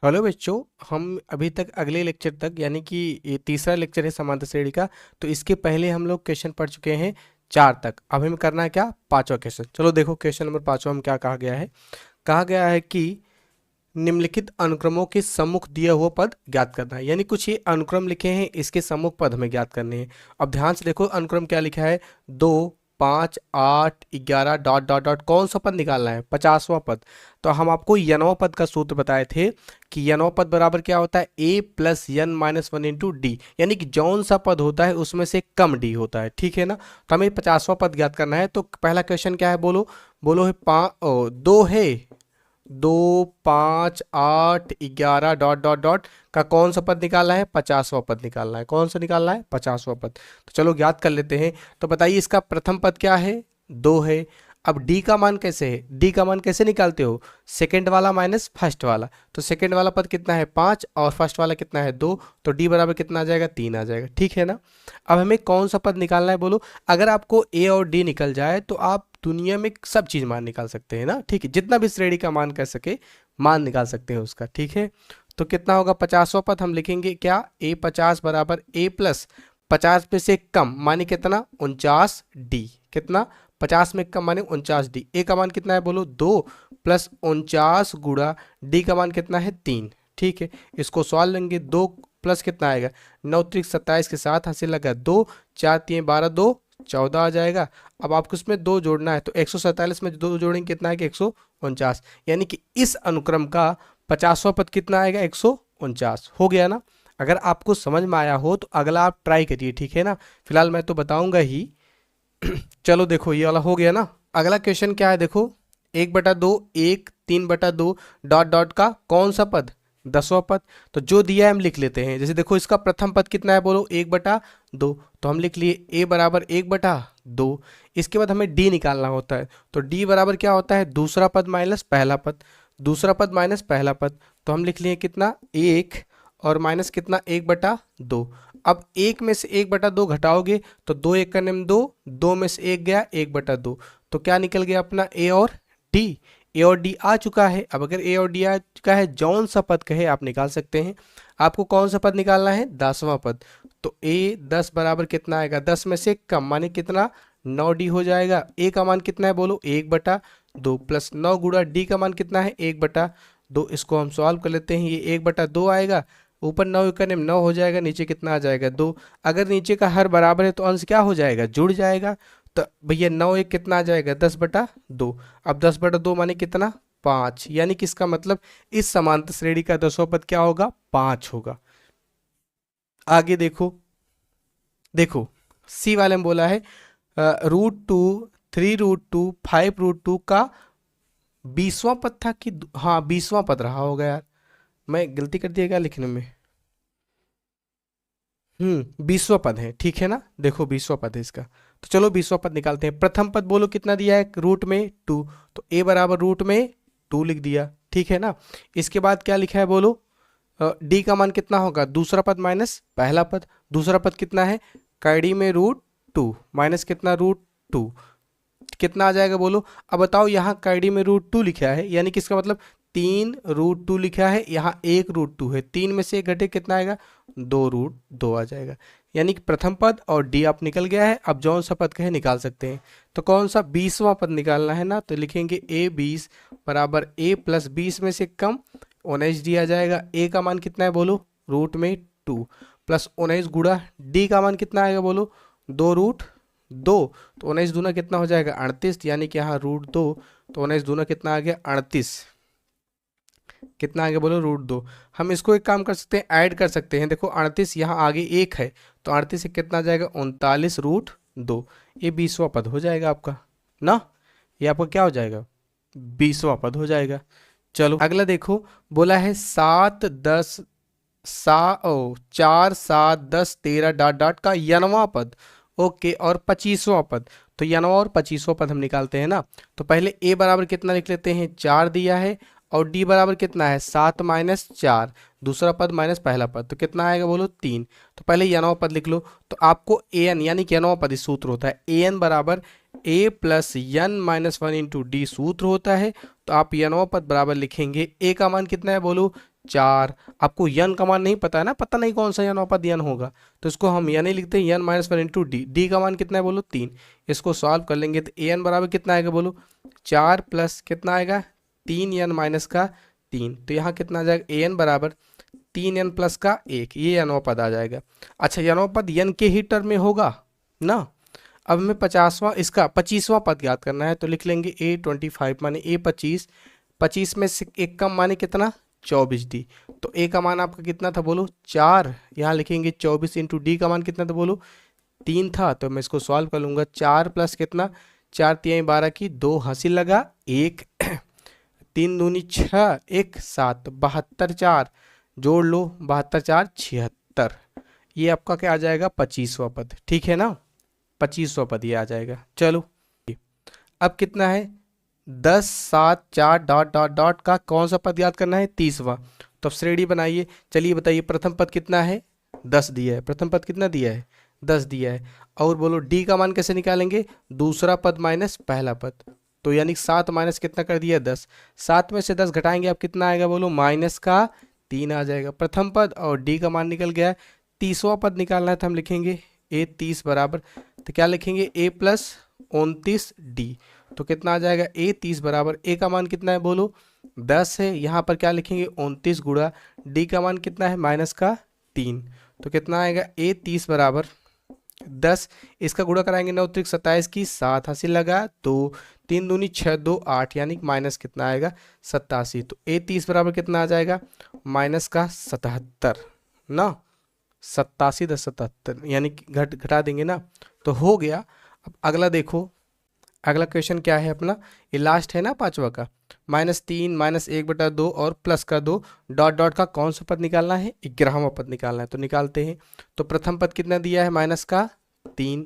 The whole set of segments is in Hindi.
हेलो बच्चों। हम अभी तक अगले लेक्चर तक यानी कि ये तीसरा लेक्चर है समांतर श्रेणी का। तो इसके पहले हम लोग क्वेश्चन पढ़ चुके हैं 4 तक। अब हमें करना है क्या, पांचवा क्वेश्चन। चलो देखो क्वेश्चन नंबर 5वां में क्या कहा गया है। कहा गया है कि निम्नलिखित अनुक्रमों के सम्मुख दिया हुआ पद ज्ञात करना है। यानी कुछ ये अनुक्रम लिखे हैं, इसके सम्मुख पद हमें ज्ञात करने हैं। अब ध्यान से देखो अनुक्रम क्या लिखा है, 2, 5, 8, 11 डॉट डॉट डॉट। कौन सा पद निकालना है, 50वां पद। तो हम आपको यनवा पद का सूत्र बताए थे कि यनवा पद बराबर क्या होता है, a plus N minus one into D. यानी कि जौन सा पद होता है उसमें से कम डी होता है, ठीक है ना। तो हमें 50वां पद ज्ञात करना है। तो पहला क्वेश्चन क्या है, बोलो बोलो है, 2 है, 2, 5, 8, 11 डॉट डॉट डॉट का कौन सा पद निकालना है, 50वां पद निकालना है। कौन सा निकालना है, 50वां पद। तो चलो ज्ञात कर लेते हैं। तो बताइए इसका प्रथम पद क्या है, 2 है। अब डी का मान कैसे है, डी का मान कैसे निकालते हो, सेकंड वाला माइनस फर्स्ट वाला। तो सेकंड वाला पद कितना है, 5, और फर्स्ट वाला कितना है, 2। तो डी बराबर कितना आ जाएगा, 3 आ जाएगा, ठीक है ना। अब हमें कौन सा पद निकालना है, बोलो। अगर आपको ए और डी निकल जाए तो आप दुनिया में सब चीज मान निकाल सकते हैं ना, ठीक है। जितना भी श्रेणी का मान कर सके मान निकाल सकते हैं उसका, ठीक है। तो कितना होगा 50वां पद, हम लिखेंगे क्या, ए 50 बराबर ए प्लस 50 में से कम माने कितना, 49 डी। कितना, 50 में कम माने 49 डी। ए का मान कितना है, बोलो 2 प्लस 49 गुणा डी का मान कितना है, 3, ठीक है। इसको सॉल्व लेंगे, 2 प्लस कितना आएगा, 9 त्रिक 27 के साथ हंसी लगा 2, 4 3 12, 2 14 आ जाएगा। अब आपको इसमें 2 जोड़ना है, तो 147 में 2 जोड़ेंगे कितना आएगा, 149। यानी कि इस अनुक्रम का 50वां पद कितना आएगा, 149। हो गया ना। अगर आपको समझ में आया हो तो अगला आप ट्राई करिए, ठीक है ना। फिलहाल मैं तो बताऊंगा ही। चलो देखो ये वाला हो गया ना। अगला क्वेश्चन क्या है, देखो 1/2, 1, 3/2 डॉट डॉट का कौन सा पद, 10वां पद। तो जो दिया है हम लिख लेते हैं। जैसे देखो इसका प्रथम पद कितना है, बोलो 1/2। तो हम लिख लिए a बराबर 1/2। इसके बाद हमें d निकालना होता है। तो d बराबर क्या होता है, दूसरा पद माइनस पहला पद, दूसरा पद माइनस पहला पद। तो हम लिख लिए कितना, 1 और माइनस कितना, 1/2। अब 1 में से 1/2 घटाओगे तो 2 1 का नियम 2, 2 में से 1 गया, 1/2। तो क्या निकल गया अपना, ए और डी। ए और डी आ चुका है। अब अगर ए और डी आ चुका है, जौन सा पद कहे आप निकाल सकते हैं। आपको कौन सा पद निकालना है, 10वां पद। तो ए 10 बराबर कितना आएगा, 10 में से कम माने कितना, 9 डी हो जाएगा। ए का मान कितना है, बोलो 1/2 प्लस 9 गुणा डी का मान कितना है, 1/2। इसको हम सॉल्व कर लेते हैं, ये 1/2 आएगा। ऊपर 9 का नियम 9 हो जाएगा, नीचे कितना आ जाएगा, 2। अगर नीचे का हर बराबर है तो अंश क्या हो जाएगा, जुड़ जाएगा। तो भैया 9 1 कितना आ जाएगा, 10/2। अब 10/2 माने कितना, 5। यानी कि इसका मतलब इस समांतर श्रेणी का 10वां पद क्या होगा, 5 होगा। आगे देखो, देखो सी वाले में बोला है √2, 3√2, 5√2 का 20वां पद था कि, हाँ 20वां पद रहा होगा यार, मैं गलती कर दिया क्या लिखने में। 20वां पद है, ठीक है ना। देखो 20वां पद है इसका। तो चलो 20वां पद निकालते हैं। प्रथम पद बोलो कितना दिया है, रूट में 2। तो a बराबर रूट में 2 लिख दिया, ठीक है ना। इसके बाद क्या लिखा है, बोलो d का मान कितना होगा, दूसरा पद माइनस पहला पद। दूसरा पद कितना है, कैडी में √2 माइनस कितना, √2। कितना आ जाएगा, बोलो। अब बताओ यहाँ कैडी में √2 लिखा है, यानी कि इसका मतलब 3√2 लिखा है, यहाँ 1√2 है। 3 में से 1 घटे कितना आएगा, 2√2 आ जाएगा। यानी कि प्रथम पद और डी आप निकल गया है। अब जौन सा पद कहे निकाल सकते हैं। तो कौन सा, 20वां पद निकालना है ना। तो लिखेंगे a 20 बराबर a प्लस 20 में से कम 19 डी आ जाएगा। a का मान कितना है, बोलो √2 प्लस 19 गुणा डी का मान कितना आएगा, बोलो 2√2। तो 19 दूना कितना हो जाएगा, 38। यानी कि यहाँ √2, तो 19 दूना कितना आ गया, 38। कितना आगे, बोलो √2। हम इसको एक काम कर सकते हैं, ऐड कर सकते हैं। देखो 38 यहाँ आगे 1 है, तो 38 से कितना आ जाएगा, 39√2। ये 20वां पद हो जाएगा आपका ना। ये आपका क्या हो जाएगा, 20वां पद हो जाएगा। चलो अगला देखो, बोला है 7 10 4 7 10 13 डॉट डॉट का यनवा पद। ओके, और 25वां पद। तो यनवा और 25वां पद हम निकालते हैं ना। तो पहले a बराबर कितना लिख लेते हैं, 4 दिया है। और d बराबर कितना है, 7 माइनस 4, दूसरा पद माइनस पहला पद। तो कितना आएगा, बोलो 3। तो पहले यनवा पद लिख लो। तो आपको an यानी कि यनवा पद सूत्र होता है an बराबर A plus N minus one into D सूत्र होता है। तो आप यनवा पद बराबर लिखेंगे, ए का मान कितना है बोलो 4। आपको यन का मान नहीं पता है ना, पता नहीं कौन सा यनवा पद यन होगा, तो इसको हम यन ही लिखते हैं, यन minus one into D. D का मान कितना है बोलो 3। इसको सॉल्व कर लेंगे तो ए एन बराबर कितना आएगा बोलो 4 प्लस कितना आएगा 3 यन माइनस का 3। तो यहाँ कितना आ जाएगा ए एन बराबर 3 यन प्लस का 1, ये यनवा पद आ जाएगा। अच्छा यनवा पद यन के ही टर्म में होगा ना। अब हमें 25वां पद याद करना है, तो लिख लेंगे A25 माने A25, 25 में से 1 कम माने कितना 24 डी। तो ए का मान आपका कितना था बोलो 4, यहाँ लिखेंगे 24 इंटू डी का मान कितना था बोलो 3 था। तो मैं इसको सॉल्व कर लूँगा, 4 प्लस कितना 4 3 12 की 2 हासिल लगा 1 3 दूनी 6 1 7 72 4 जोड़ लो 72 4 76। ये आपका क्या आ जाएगा 25वां पद, ठीक है ना, 25वां पद ये आ जाएगा। चलो अब कितना है 10 7 4 डॉट डॉट डॉट का कौन सा पद याद करना है 30वां। तो अब श्रेणी बनाइए। चलिए बताइए प्रथम पद कितना है 10 दिया है, प्रथम पद कितना दिया है 10 दिया है। और बोलो डी का मान कैसे निकालेंगे, दूसरा पद माइनस पहला पद। तो यानी 7 माइनस कितना कर दिया 10, 7 में से 10 घटाएंगे अब कितना आएगा बोलो माइनस का 3 आ जाएगा प्रथम पद, और डी का मान निकल गया। 30वां पद निकालना है तो हम लिखेंगे ए 30 बराबर, तो क्या लिखेंगे ए प्लस 29 डी। तो कितना आ जाएगा ए 30 बराबर, ए का मान कितना है बोलो 10 है, यहाँ पर क्या लिखेंगे 29 गुणा डी का मान कितना है माइनस का 3। तो कितना आएगा ए 30 बराबर 10, इसका गुणा कराएंगे 9 त्रिक 27 की 7 हासिल लगा, तो 3 दूनी 6 2 8 यानी माइनस कितना आएगा 87। तो ए 30 बराबर कितना आ जाएगा माइनस का 77 ना, 87 10 77 यानी घटा देंगे ना, तो हो गया। अब अगला देखो, अगला क्वेश्चन क्या है अपना, ये लास्ट है ना 5वां का, -3 -1/2 और प्लस का 2 डॉट डॉट का कौन सा पद निकालना है 11वां पद निकालना है। तो निकालते हैं। तो प्रथम पद कितना दिया है माइनस का 3।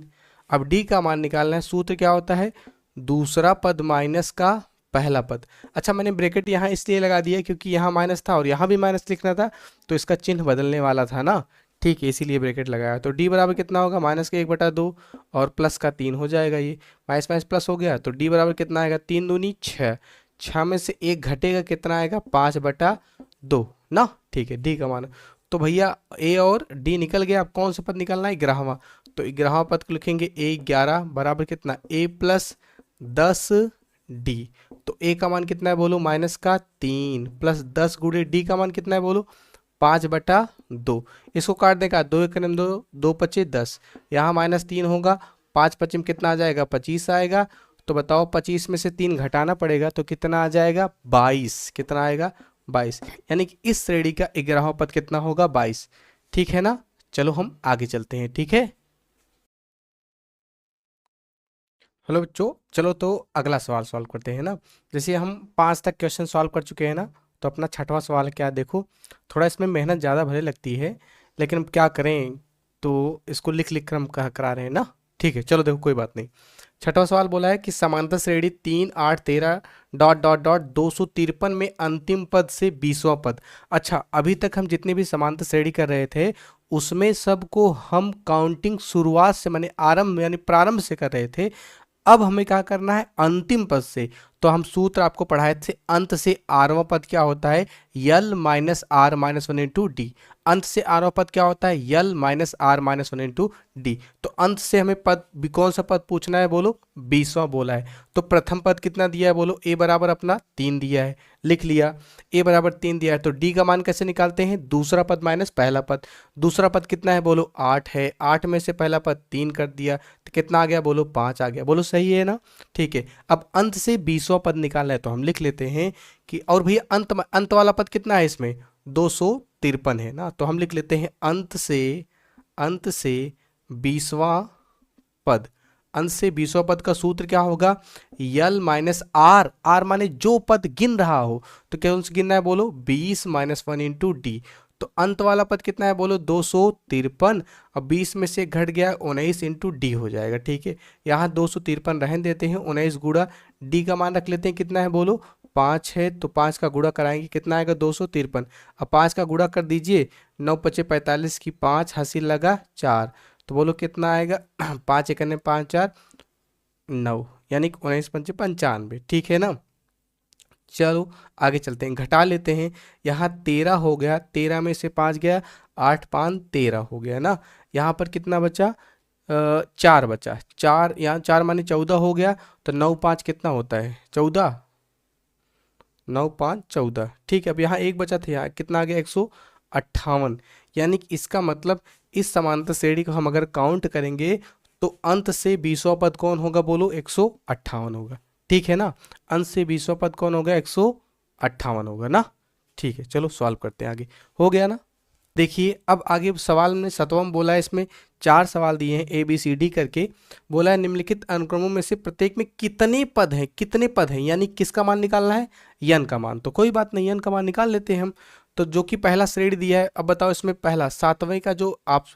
अब डी का मान निकालना है, सूत्र क्या होता है दूसरा पद माइनस का पहला पद। अच्छा मैंने ब्रैकेट यहाँ इसलिए लगा दिया क्योंकि यहाँ माइनस था और यहाँ भी माइनस लिखना था, तो इसका चिन्ह बदलने वाला था ना, ठीक है, इसीलिए ब्रैकेट लगाया। तो डी बराबर कितना होगा माइनस का 1/2 और प्लस का 3 हो जाएगा, ये माइनस माइनस प्लस हो गया। तो डी बराबर कितना आएगा 3 दूनी 6, 6 में से 1 घटेगा कितना आएगा 5/2 ना, ठीक है डी का मान। तो भैया ए और डी निकल गया, अब कौन सा पद निकलना है 11वां। तो 11वां पद को लिखेंगे ए 11 बराबर कितना ए प्लस 10 डी। तो ए का मान कितना है बोलो माइनस का 3 प्लस 10 गुणे डी का मान कितना है बोलो 5/2। इसको काट देगा 2 1 2 2 25 10, यहाँ -3 होगा, 5 25 कितना आ जाएगा 25 आएगा। तो बताओ 25 में से 3 घटाना पड़ेगा, तो कितना आ जाएगा 22, कितना आएगा 22, यानी कि इस श्रेणी का 11वां पद कितना होगा 22, ठीक है ना। चलो हम आगे चलते हैं, ठीक है। हेलो बच्चों, चलो तो अगला सवाल सॉल्व करते हैं ना। जैसे हम 5 तक क्वेश्चन सॉल्व कर चुके हैं ना, तो अपना 6वां सवाल क्या देखो, थोड़ा इसमें मेहनत ज़्यादा भले लगती है, लेकिन हम क्या करें, तो इसको लिख लिख कर हम करा रहे हैं ना, ठीक है। चलो देखो कोई बात नहीं। 6वां सवाल बोला है कि समांतर श्रेणी 3 8 13 डॉट डॉट डॉट 253 में अंतिम पद से 20वां पद। अच्छा अभी तक हम जितने भी समांतर श्रेणी कर रहे थे उसमें सबको हम काउंटिंग शुरुआत से माने आरंभ यानी प्रारंभ से कर रहे थे। अब हमें क्या करना है अंतिम पद से। तो हम सूत्र आपको पढ़ाए थे, अंत से आरवां पद क्या होता है L minus R minus 1 into D. अंत से आरवां पद क्या होता है L minus R minus 1 into D. तो अंत से हमें पद कौन सा पद पूछना है बोलो 20वां बोला है। तो प्रथम पद कितना दिया है बोलो ए बराबर अपना 3 दिया है, लिख लिया ए बराबर 3 दिया है। तो डी का मान कैसे निकालते हैं दूसरा पद माइनस पहला पद। दूसरा पद कितना है बोलो 8 है, 8 में से पहला पद 3 कर दिया तो कितना आ गया बोलो 5 आ गया, बोलो सही है ना, ठीक है। अब अंत से 20वां पद निकालना है तो हम लिख लेते हैं कि और भैया अंत वाला पद कितना है इसमें 253 है ना। तो हम लिख लेते हैं अंत से 20वां पद। अंत से 20वां पद का सूत्र क्या होगा यल माइनस आर, आर माने जो पद गिन रहा हो। तो क्या गिनना है बोलो 20 माइनस 1 इंटू डी। तो अंत वाला पद कितना है बोलो 253, अब 20 में से घट गया 19 इंटू डी हो जाएगा, ठीक है। यहाँ 253 रहने देते हैं, 19 गुणा डी का मान रख लेते हैं कितना है बोलो 5 है। तो 5 का गुणा कराएंगे कितना आएगा 253। अब 5 का गुणा कर दीजिए 9 5 45 की 5 हासिल लगा 4। तो बोलो कितना आएगा 5 1 5 4 9, यानी कि 19 पंचे 95, ठीक है ना। चलो आगे चलते हैं, घटा लेते हैं। यहाँ 13 हो गया, 13 में से 5 गया, 8 5 13 हो गया ना। यहाँ पर कितना बचा, 4 बचा, 4 यहाँ 4 माने 14 हो गया। तो 9 5 कितना होता है, 14, 9 5 14, ठीक है। अब यहाँ एक बचा था, यहाँ कितना आ गया, 158। यानी कि इसका मतलब इस समांतर श्रेणी को हम अगर काउंट करेंगे तो अंत से 20वां पद कौन होगा, बोलो 158 होगा, ठीक है ना। अंत से 20वां पद कौन होगा, 158 होगा ना। ठीक है, चलो सॉल्व करते हैं आगे, हो गया ना। देखिए अब आगे सवाल में 7वां बोला है, इसमें 4 सवाल दिए हैं ABCD करके। बोला है निम्नलिखित अनुक्रमों में से प्रत्येक में कितने पद हैं, कितने पद हैं, यानी किसका मान निकालना है, n का मान। तो कोई बात नहीं, n का मान निकाल लेते हैं हम। तो जो कि पहला श्रेणी दिया है, अब बताओ इसमें पहला 7वें का जो आप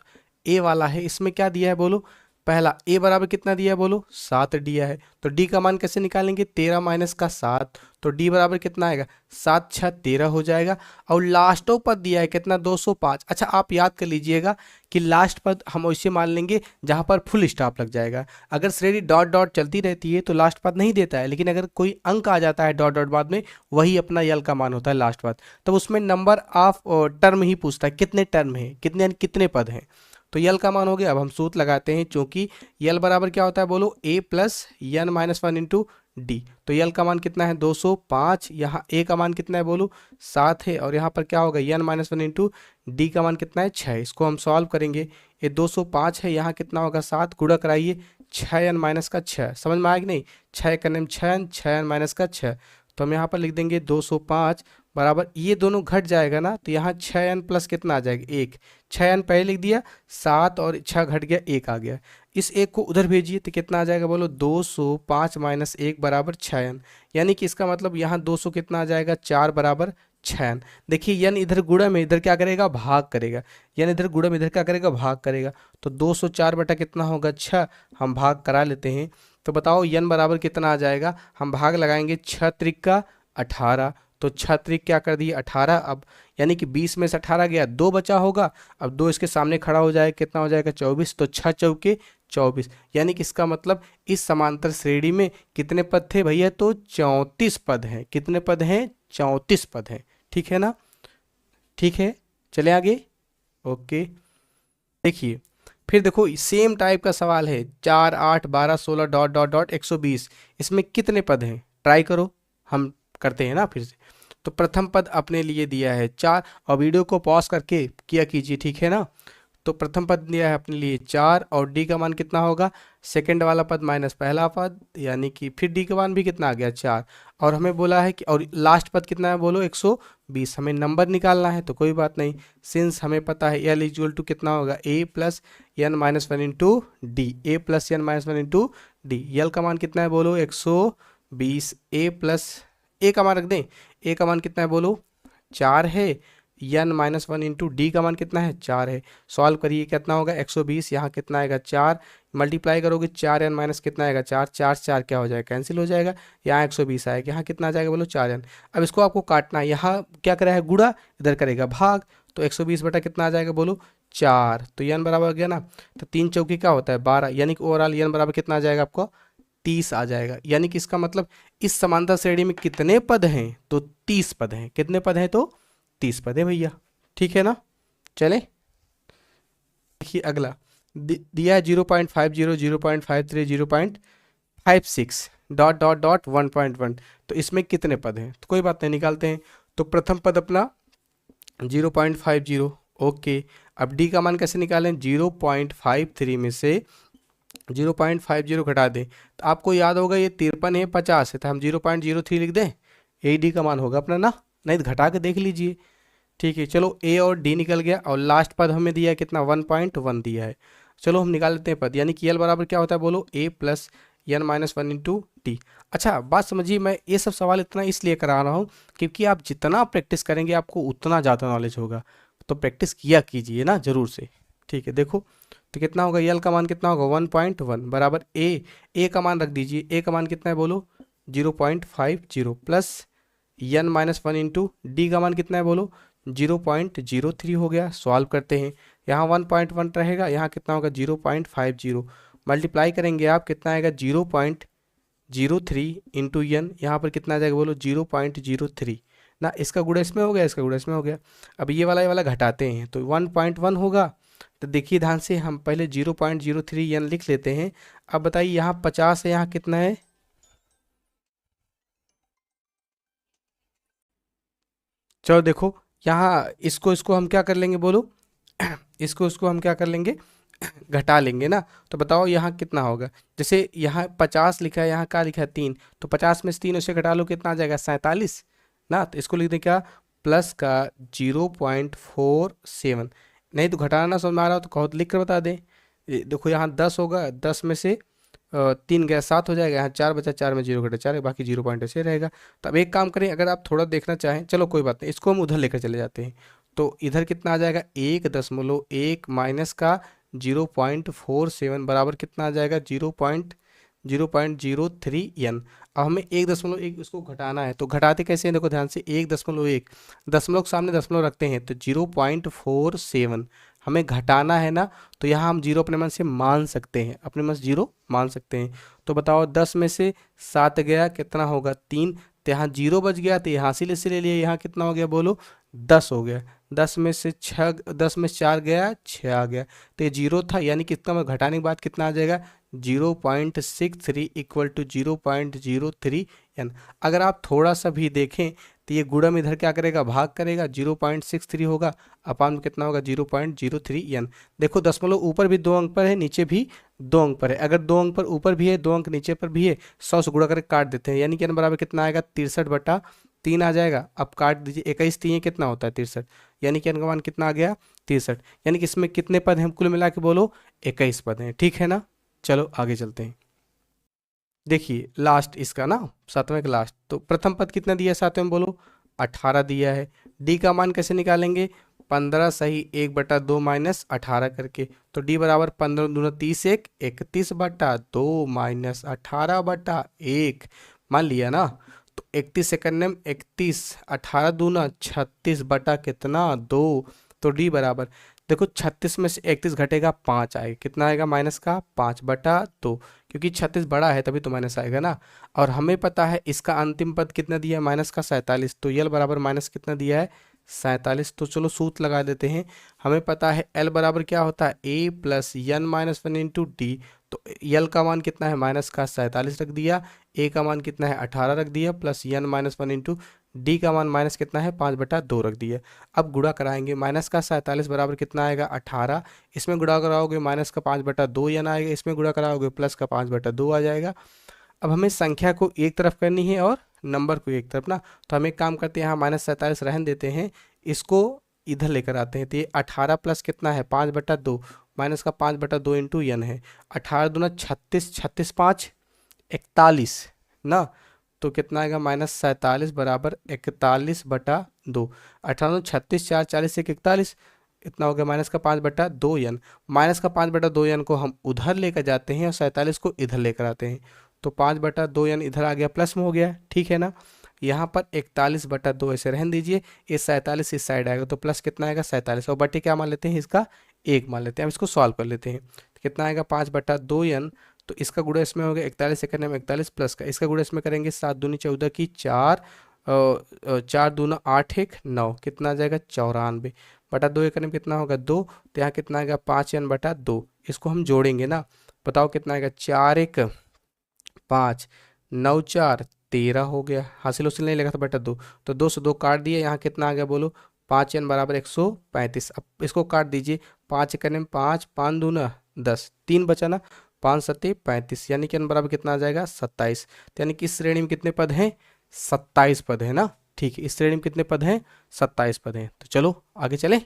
A वाला है, इसमें क्या दिया है बोलो, पहला A बराबर कितना दिया है बोलो, 7 दिया है। तो D का मान कैसे निकालेंगे, 13 माइनस का 7, तो D बराबर कितना आएगा, 7 6 13 हो जाएगा। और लास्टों पद दिया है कितना, 205। अच्छा आप याद कर लीजिएगा कि लास्ट पद हम वैसे मान लेंगे जहाँ पर फुल स्टॉप लग जाएगा। अगर श्रेणी डॉट डॉट चलती रहती है तो लास्ट पद नहीं देता है, लेकिन अगर कोई अंक आ जाता है डॉट डॉट बाद में, वही अपना यल का मान होता है लास्ट पद। तब उसमें नंबर ऑफ टर्म ही पूछता है, कितने टर्म है, कितने पद हैं। तो यल का मान हो गया। अब हम सूत्र लगाते हैं, क्योंकि यल बराबर क्या होता है बोलो, a plus n minus 1 into D. तो यल का मान कितना है, 205। यहाँ a का मान कितना है बोलो, 7 है। और यहाँ पर क्या होगा, n माइनस 1 इंटू डी का मान कितना है, 6। इसको हम सॉल्व करेंगे, ये 205 है, यहाँ कितना होगा 7, गुणा कराइए 6n माइनस का 6। समझ में आएगा नहीं, 6 करने में 6n माइनस का 6। तो हम यहाँ पर लिख देंगे 205 बराबर, ये दोनों घट जाएगा ना, तो यहाँ 6n प्लस कितना आ जाएगा, 1। 6n पहले लिख दिया, 7 और 6 घट गया, 1 आ गया। इस 1 को उधर भेजिए तो कितना आ जाएगा बोलो, 205 माइनस 1 बराबर 6n। यानी कि इसका मतलब यहाँ 200 कितना आ जाएगा, 4 बराबर 6n। देखिए यन इधर गुणा में इधर क्या करेगा, भाग करेगा। यन इधर गुणा में इधर क्या करेगा, भाग करेगा। तो 204 बटा कितना होगा, 6। हम भाग करा लेते हैं। तो बताओ यन बराबर कितना आ जाएगा, हम भाग लगाएंगे, 6 त्रिक 18। तो 6 त्रिक क्या कर दिए 18। अब यानी कि 20 में से 18 गया, 2 बचा होगा। अब 2 इसके सामने खड़ा हो जाएगा, कितना हो जाएगा 24। तो 6 चौके 24। यानी कि इसका मतलब इस समांतर श्रेणी में कितने पद थे भैया, तो 34 पद हैं। कितने पद हैं, 34 पद हैं, ठीक है ना। ठीक है, चले आगे, ओके। देखिए फिर देखो सेम टाइप का सवाल है, 4 8 12 16 डॉट डॉट डॉट 120। इसमें कितने पद हैं, ट्राई करो, हम करते हैं ना फिर से। तो प्रथम पद अपने लिए दिया है 4, और वीडियो को पॉज करके किया कीजिए, ठीक है ना। तो प्रथम पद दिया है अपने लिए 4, और डी का मान कितना होगा, सेकंड वाला पद माइनस पहला पद, यानी कि फिर डी का मान भी कितना आ गया 4। और हमें बोला है कि और लास्ट पद कितना है बोलो 120। हमें नंबर निकालना है, तो कोई बात नहीं, सिंस हमें पता है एल इक्वल टू कितना होगा, a plus n minus 1 into D. A plus n minus 1 into D. L का मान कितना है बोलो 120। a प्लस a का मान रख दें, a का मान कितना है बोलो 4 है। n माइनस 1 इंटू डी का मान कितना है 4 है। सॉल्व करिए, कितना होगा 120, यहाँ कितना आएगा 4, मल्टीप्लाई करोगे 4n माइनस कितना आएगा 4, 4 4 क्या हो जाएगा, कैंसिल हो जाएगा। यहाँ 120 आएगा, यहाँ कितना आ जाएगा बोलो 4n। अब इसको आपको काटना है, यहाँ क्या करा है गुणा, इधर करेगा भाग। तो 120 बटा कितना आ जाएगा बोलो 4। तो n बराबर हो गया ना। तो 3 चौकी क्या होता है 12, यानी कि ओवरऑल n बराबर कितना आ जाएगा आपको 30 आ जाएगा। यानी कि इसका मतलब इस समांतर श्रेणी में कितने पद हैं, तो 30 पद हैं। कितने पद हैं, तो 30 पद है भैया, ठीक है ना। चले देखिए अगला दिया है 0.50 0.53 0.56 डॉट डॉट डॉट 1.1। तो इसमें कितने पद हैं, तो कोई बात नहीं, निकालते हैं। तो प्रथम पद अपना 0.50, ओके। अब डी का मान कैसे निकालें, 0.53 में से 0.50 घटा दें। तो आपको याद होगा ये 53 है 50 है, तो हम 0.03 लिख दें, यही डी का मान होगा अपना ना। नहीं तो घटा के देख लीजिए, ठीक है। चलो ए और डी निकल गया, और लास्ट पद हमें दिया है कितना 1.1 दिया है। चलो हम निकाल लेते हैं पद, यानी कि एल बराबर क्या होता है बोलो a plus n minus 1 into D. अच्छा बात समझिए, मैं ये सब सवाल इतना इसलिए करा रहा हूँ क्योंकि आप जितना प्रैक्टिस करेंगे आपको उतना ज़्यादा नॉलेज होगा। तो प्रैक्टिस किया कीजिए ना ज़रूर से, ठीक है। देखो तो कितना होगा, यल का मान कितना होगा 1.1 बराबर ए का मान रख दीजिए। ए का मान कितना है बोलो 0.50 plus n minus 1 into d का मान कितना है बोलो 0.03 हो गया। सॉल्व करते हैं, यहाँ 1.1 रहेगा, यहाँ कितना होगा 0.50 मल्टीप्लाई करेंगे आप, कितना आएगा 0.03 इंटू एन, यहाँ पर कितना आ जाएगा बोलो 0.03 ना, इसका गुणा इसमें हो गया, इसका गुणा इसमें हो गया। अब ये वाला घटाते हैं तो 1.1 होगा। तो देखिए ध्यान से, हम पहले 0.03 एन लिख लेते हैं। अब बताइए यहाँ 50 है, यहाँ कितना है, चलो देखो यहाँ इसको इसको हम क्या कर लेंगे बोलो इसको हम क्या कर लेंगे घटा लेंगे ना। तो बताओ यहाँ कितना होगा, जैसे यहाँ 50 लिखा है, यहाँ क्या लिखा है 3, तो 50 में से 3 उसे घटा लो, कितना आ जाएगा 47 ना। तो इसको लिख दें क्या, प्लस का 0.47, नहीं तो घटाना ना समझ में आ रहा हो तो कहो तो लिख कर बता दें। देखो यहाँ 10 होगा, 10 में से 3 गया 7 हो जाएगा, यहाँ 4 बचा, 4 में 0 घटा 4, बाकी 0 पॉइंट ऐसे रहेगा। तो अब एक काम करें, अगर आप थोड़ा देखना चाहें, चलो कोई बात नहीं, इसको हम उधर लेकर चले जाते हैं। तो इधर कितना आ जाएगा 1.1 माइनस का 0.47 बराबर कितना आ जाएगा 0.03 एन। अब हमें 1.1 इसको घटाना है, तो घटाते कैसे हैं, देखो ध्यान से, 1.1 दशमलव के सामने दशमलव रखते हैं तो 0.47 हमें घटाना है ना। तो यहाँ हम 0 अपने मन से मान सकते हैं, अपने मन से 0 मान सकते हैं। तो बताओ 10 में से 7 गया, कितना होगा 3, तो यहाँ 0 बच गया, तो यहाँ से ले लिए, यहाँ कितना हो गया बोलो 10 हो गया। 10 में से 4 गया, 6 आ गया, तो ये 0 था, यानी कि इसका घटाने के बाद कितना आ जाएगा 0.63 इक्वल टू 0.03 एन। अगर आप थोड़ा सा भी देखें तो ये गुणम इधर क्या करेगा, भाग करेगा, 0.63 होगा, अपान में कितना होगा 0.03 एन। देखो दशमलव ऊपर भी 2 अंक पर है, नीचे भी 2 अंक पर है, अगर 2 अंक पर ऊपर भी है, 2 अंक नीचे पर भी है, 100 से गुणा करके काट देते हैं, यानी कि एन बराबर कितना आएगा 63/3 आ जाएगा। अब काट दीजिए, 21 3 कितना होता है 63, यानी कि एन का मान कितना आ गया 63, यानी कि इसमें कितने पद हैं, हम कुल मिला के बोलो 21 पद हैं, ठीक है ना। चलो आगे चलते हैं। देखिए लास्ट इसका ना, 7वें का लास्ट, तो प्रथम पद कितना दिया है 7वें में बोलो 18 दिया है। डी का मान कैसे निकालेंगे, 15 सही 1/2 माइनस 18 करके, तो डी बराबर 15 दूना 30 1 31/2 माइनस 18/1 मान लिया ना। तो 31 सेकंड में 31, 18 दूना 36 बटा कितना 2, तो डी बराबर, देखो 36 में से 31 घटेगा 5 आएगा, कितना आएगा माइनस का 5/2, क्योंकि 36 बड़ा है तभी तो माइनस आएगा ना। और हमें पता है इसका अंतिम पद कितना दिया है माइनस का 47, तो यल बराबर माइनस कितना दिया है 47। तो चलो सूत्र लगा देते हैं, हमें पता है एल बराबर क्या होता है A plus N minus 1 into D. तो यल का मान कितना है माइनस का 47 रख दिया, ए का मान कितना है 18 रख दिया, plus N minus 1 into d का मान माइनस कितना है 5/2 रख दिया। अब गुणा कराएंगे, माइनस का 47 बराबर कितना आएगा 18, इसमें गुणा कराओगे माइनस का 5/2 एन आएगा, इसमें गुणा कराओगे प्लस का 5/2 आ जाएगा। अब हमें संख्या को एक तरफ करनी है और नंबर को एक तरफ ना, तो हम एक काम करते हैं, यहाँ -47 रहन देते हैं, इसको इधर लेकर आते हैं। तो ये 18 प्लस कितना है 5/2 माइनस का 5/2 इंटू एन है, 18 दूना 36, 36 5 41 ना, तो कितना आएगा -47 बराबर 41/2, 18 36 4 40 1 41, इतना हो गया माइनस का 5/2 एन। माइनस का 5/2 एन को हम उधर लेकर जाते हैं और 47 को इधर लेकर आते हैं, तो 5/2 एन इधर आ गया, प्लस में हो गया, ठीक है ना। यहाँ पर 41/2 ऐसे रहने दीजिए, ये 47 इस साइड आएगा, तो प्लस कितना आएगा 47, और बटे क्या मान लेते हैं इसका 1 मान लेते हैं। अब इसको सॉल्व कर लेते हैं, तो कितना आएगा 5/2 एन, तो इसका गुणा इसमें हो गया 41 सेकंड में 41 प्लस का, इसका गुणा इसमें करेंगे 7 दूनी 14 की 4, 4 दूना 8 1 9, कितना आ जाएगा 94 बटा 2 एकड़ में कितना होगा 2, तो यहाँ कितना आएगा 5n/2, इसको हम जोड़ेंगे ना, बताओ कितना आएगा 4 1 5 9 4 13 हो गया, हासिल उसिल नहीं लगा था बटा 2, तो 2 से 2 काट दिए, यहाँ कितना आ गया बोलो 5n बराबर 135। अब इसको काट दीजिए, 5 एकड़ में 5 5 दूना 10, 3 बचा ना, 5 7 35, यानी कि n बराबर कितना आ जाएगा 27। तो यानी कि इस श्रेणी में कितने पद हैं 27 पद है ना, ठीक है, इस श्रेणी में कितने पद हैं 27 पद हैं। तो चलो आगे चले।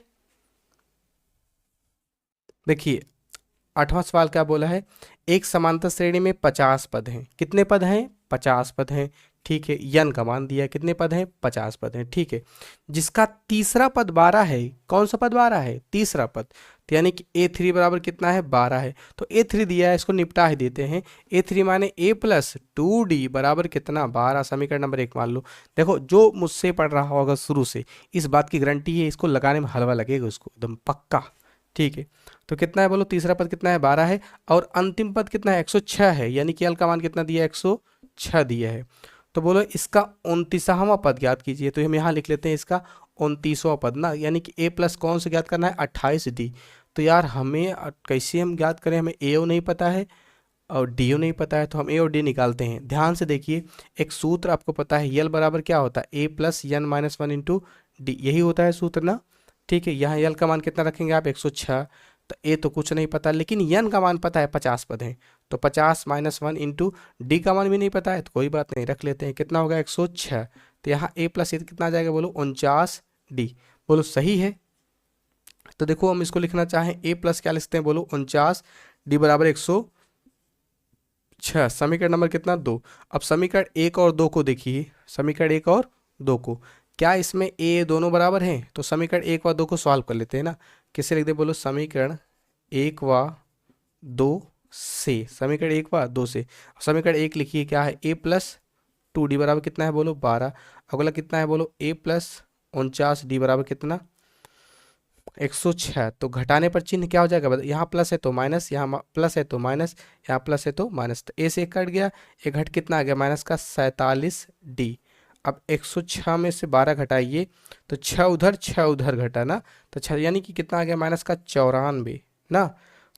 देखिए 8वां सवाल क्या बोला है, एक समांतर श्रेणी में 50 पद हैं, कितने पद हैं 50 पद हैं, ठीक है, यन का मान दिया, कितने पद हैं 50 पद हैं, ठीक है, जिसका तीसरा पद 12 है, कौन सा पद 12 है तीसरा पद, तो यानी कि A3 बराबर कितना है 12 है, तो A3 दिया है, इसको निपटा ही देते हैं। A3 माने A प्लस 2D बराबर कितना 12, समीकरण नंबर 1 मान लो। देखो जो मुझसे पढ़ रहा होगा शुरू से, इस बात की गारंटी है इसको लगाने में हलवा लगेगा, उसको एकदम पक्का, ठीक है, तो कितना है बोलो, तीसरा पद कितना है 12 है, और अंतिम पद कितना है 106 है, यानी कि यल का मान कितना दिया है 106 दिया है। तो बोलो इसका 29वां पद ज्ञात कीजिए, तो हम यहाँ लिख लेते हैं इसका 29वां पद ना, यानी कि ए प्लस कौन से ज्ञात करना है 28D। तो यार हमें कैसे हम ज्ञात करें, हमें ए ओ नहीं पता है और डी ओ नहीं पता है, तो हम ए और डी निकालते हैं। ध्यान से देखिए, एक सूत्र आपको पता है, यल बराबर क्या होता है A plus N minus one into D, यही होता है सूत्र ना। ठीक है, यहाँ यल का मान कितना रखेंगे आप 106, तो ए तो कुछ नहीं पता, लेकिन यन का मान पता है 50 पद है, तो 50 माइनस वन इंटू डी का मान भी नहीं पता है, तो कोई बात नहीं, रख लेते हैं। कितना होगा 106, तो यहाँ ए प्लस कितना आ जाएगा बोलो 49D। बोलो सही है। तो देखो हम इसको लिखना चाहें ए प्लस क्या लिखते हैं बोलो 49D बराबर 106। समीकरण नंबर कितना 2। अब समीकरण 1 और 2 को देखिए, समीकरण 1 और 2 को, क्या इसमें ए दोनों बराबर हैं, तो समीकरण 1 व 2 को सॉल्व कर लेते हैं ना। किससे लिख दे बोलो, समीकरण 1 व 2 से, समीकरण 1 व 2 से। समीकरण 1 लिखिए क्या है ए प्लस 2D बराबर कितना है बोलो 12। अगला कितना है बोलो ए प्लस 49D बराबर कितना 106। तो घटाने पर चिन्ह क्या हो जाएगा, यहाँ प्लस है तो माइनस, यहाँ प्लस है तो माइनस, यहाँ प्लस है तो माइनस, तो ए से कट गया, ये घट कितना आ गया माइनस का 47D। अब 106 में से 12 घटाइए, तो 6 उधर घटा ना, तो 6 यानी कि कितना आ गया माइनस का 94 ना।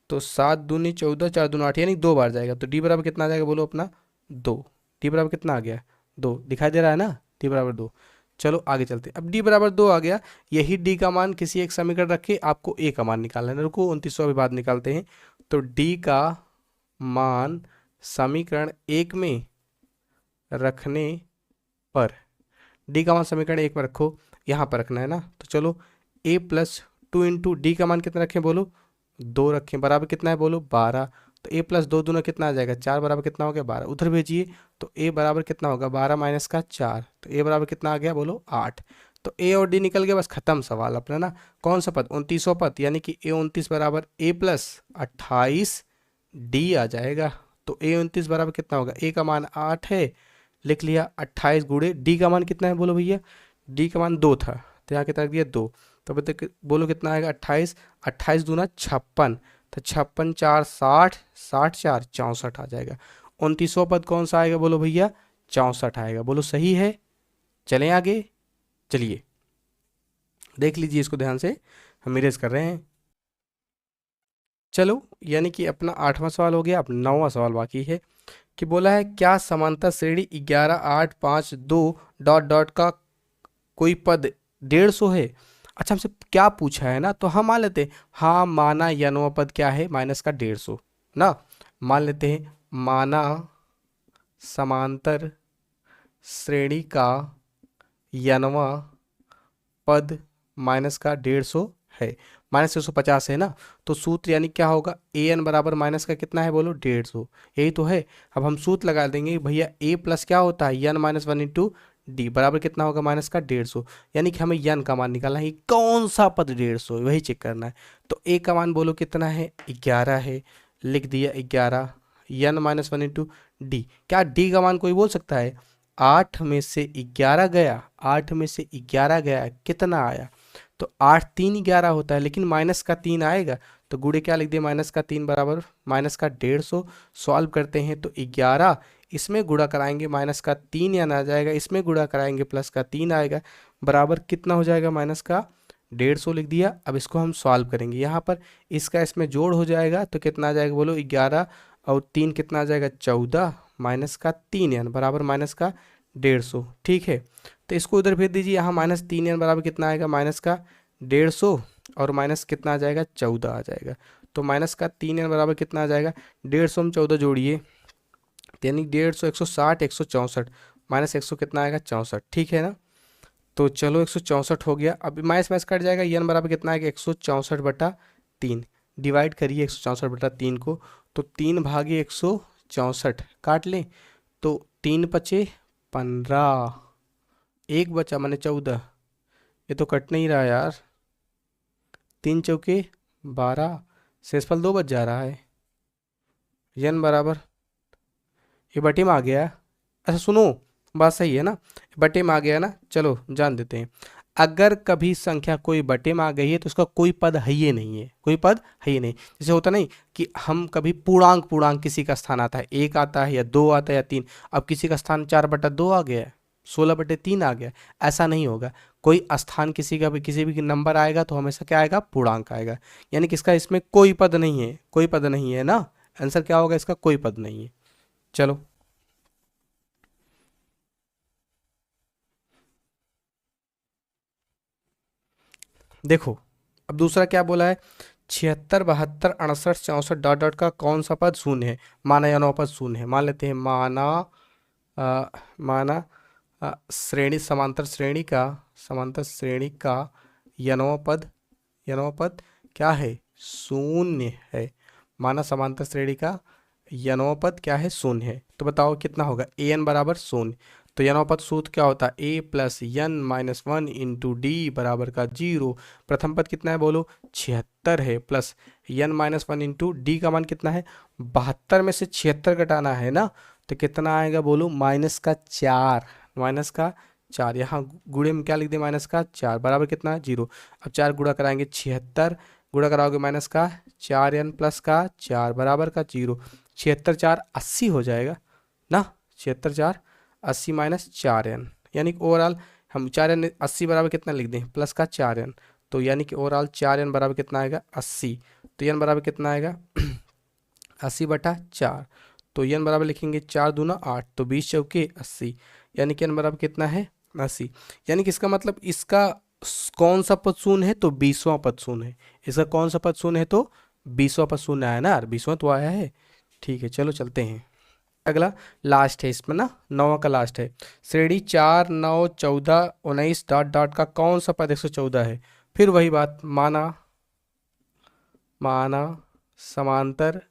तो 7 दूनी 14, 4 दूनी 8, यानी 2 बार जाएगा, तो डी बराबर कितना आ जाएगा बोलो अपना 2। डी बराबर कितना आ गया 2, दिखाई दे रहा है ना, डी बराबर 2। चलो आगे चलते हैं। अब डी बराबर 2 आ गया, यही डी का मान किसी एक समीकरण रखे, आपको ए का मान निकालना है। रुको 29वां बाद निकालते हैं। तो डी का मान समीकरण 1 में रखने पर, डी का मान समीकरण 1 में रखो, यहाँ पर रखना है ना। तो चलो ए प्लस 2 इंटू डी का मान कितना रखें बोलो 2 रखें, बराबर कितना है बोलो 12। तो ए प्लस 2 दूना कितना आ जाएगा 4, बराबर कितना हो गया 12, उधर भेजिए, तो ए बराबर कितना होगा 12 माइनस का 4, तो ए बराबर कितना आ गया बोलो 8। तो ए और डी निकल गया, बस खत्म सवाल अपना ना। कौन सा पद 29वां पद, यानी कि ए 29 बराबर ए प्लस 28D आ जाएगा। तो ए 29 बराबर कितना होगा, ए का मान 8 है, लिख लिया 28 गुणे डी का मान कितना है बोलो भैया, डी का मान 2 था, तो यहाँ कितना रख दिया 2। तो बोलो कितना आएगा 28, 28 दूना 56, तो 56 4 60, 60 4 64 आ जाएगा। 29वां पद कौन सा आएगा बोलो भैया 64 आएगा। बोलो सही है। चलें आगे, चलिए देख लीजिए इसको ध्यान से, हम इरेज कर रहे हैं। चलो यानी कि अपना 8वां सवाल हो गया, अब 9वां सवाल बाकी है कि बोला है क्या समांतर श्रेणी 11 8 5 2 डॉट डॉट का कोई पद 150 है। अच्छा हमसे क्या पूछा है ना, तो हम मान लेते हैं, हाँ माना यनवा पद क्या है माइनस का 150 ना, मान लेते हैं माना समांतर श्रेणी का यनवा पद माइनस का 150 है, माइनस 150 है ना। तो सूत्र यानी क्या होगा ए एन बराबर माइनस का कितना है बोलो 150, यही तो है। अब हम सूत्र लगा देंगे भैया ए प्लस क्या होता है यन माइनस वन इंटू डी बराबर कितना होगा माइनस का 150, यानी कि हमें यन का मान निकालना है, कौन सा पद 150 वही चेक करना है। तो ए का मान बोलो कितना है 11 है, लिख दिया 11, यन माइनस वन इंटू डी, क्या डी का मान कोई बोल सकता है 8 में से 11 गया, 8 में से 11 गया कितना आया, तो 8 3 11 होता है, लेकिन माइनस का 3 आएगा, तो गुणे क्या लिख दिया माइनस का 3 बराबर माइनस का 150। सॉल्व करते हैं तो 11 इसमें गुणा कराएंगे माइनस का 3 यानी आ जाएगा, इसमें गुणा कराएंगे प्लस का 3 आएगा, बराबर कितना हो जाएगा माइनस का 150 लिख दिया। अब इसको हम सॉल्व करेंगे, यहाँ पर इसका इसमें जोड़ हो जाएगा, तो कितना आ जाएगा बोलो 11 और 3 कितना आ जाएगा 14 माइनस का 3 यानी बराबर माइनस का 150। ठीक है, तो इसको उधर भेज दीजिए, यहाँ माइनस 3 यानी बराबर कितना आएगा माइनस का 150 और माइनस कितना आ जाएगा 14 आ जाएगा। तो माइनस का 3 यानी बराबर कितना आ जाएगा 150 में 14 जोड़िए, यानी 150 160 164 माइनस 100 कितना आएगा 64। ठीक है ना, तो चलो 164 हो गया। अब माइनस माइनस कट जाएगा, यन बराबर कितना आएगा 164/3, डिवाइड करिए 164/3 को, तो 3 भागे 164 काट लें, तो 3 बचे 15, 1 बचा माने 14, ये तो कट नहीं रहा यार, 3 चौके 12, शेषफल 2 बच जा रहा है, यन बराबर ये बटे में आ गया। अच्छा सुनो, बात सही है ना, बटे में आ गया ना, चलो जान देते हैं। अगर कभी संख्या कोई बटे में आ गई है तो उसका कोई पद है ही नहीं है, कोई पद है ही नहीं। जैसे होता नहीं कि हम कभी पूर्णांक पूर्णांक किसी का स्थान आता है, 1 आता है या 2 आता है या 3, अब किसी का स्थान 4/2 आ गया है, 16/3 आ गया, ऐसा नहीं होगा। कोई स्थान किसी का भी किसी भी नंबर आएगा तो हमेशा क्या आएगा, पूर्णांक आएगा। यानी कि इसका इसमें कोई पद नहीं है, कोई पद नहीं है ना, आंसर क्या होगा इसका, कोई पद नहीं है। चलो देखो, अब दूसरा क्या बोला है, 76 72 68 64 डॉट डॉट का कौन सा पद शून्य है, माना या नौ पद शून्य है। मान लेते हैं माना माना श्रेणी समांतर श्रेणी का यनों पद क्या है, शून्य है। माना समांतर श्रेणी का यनों पद क्या है, शून्य है। तो बताओ कितना होगा, ए एन बराबर शून्य। तो यनोपद सूत्र क्या होता है, A plus N minus one into D बराबर का 0। प्रथम पद कितना है बोलो, 76 है, plus N minus one into d का मान कितना है, 72 में से 76 घटाना है ना, तो कितना आएगा बोलो, -4, -4। यहाँ गुणे में क्या लिख दे, -4 बराबर कितना है 0। अब 4 गुणा कराएंगे 76, गुणा कराओगे -4n प्लस का 4 बराबर का 0। 76 4 80 हो जाएगा ना, 76 4 80 -4n, यानी कि ओवरऑल हम 4n 80 बराबर कितना लिख दें, प्लस का 4n। तो यानी कि ओवरऑल 4n बराबर कितना आएगा, 80। तो n बराबर कितना आएगा 80/4। तो n बराबर लिखेंगे 4 दूना 8, तो 20 चौके 80, यानी कि n बराबर कितना है 80। यानी कि इसका मतलब इसका कौन सा पद शून्य है, तो 20वां पद शून्य है। इसका कौन सा पद शून्य है, तो 20वां पद शून्य आया ना यार, 20वां तो आया है। ठीक है चलो चलते हैं, अगला लास्ट है इसमें ना, 9वां का लास्ट है। श्रेणी 4 9 14 19 डॉट डॉट का कौन सा पद 114 है। फिर वही बात, माना समांतर